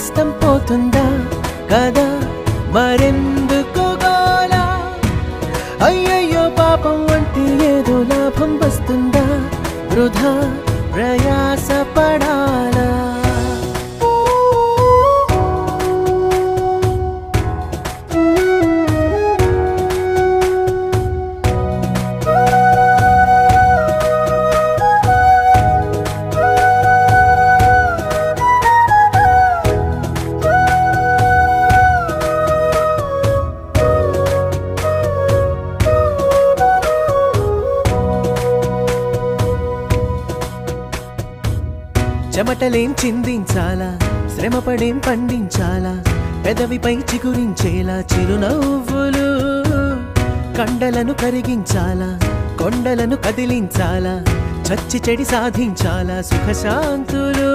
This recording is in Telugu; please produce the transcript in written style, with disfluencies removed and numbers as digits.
కష్టం పోతుందా కదా మరెందుకు గోలా అయ్యయ్యో పాపం అంటే ఏదో లాభం వస్తుందా వృధా ప్రయాస పడాలా చెమటలేం చిందించాలా శ్రమపడేం పండించాలా పెదవిపై చిగురించేలా చిరునవ్వులు కండలను కరిగించాలా కొండలను కదిలించాలా చచ్చి చెడి సాధించాలా సుఖశాంతులు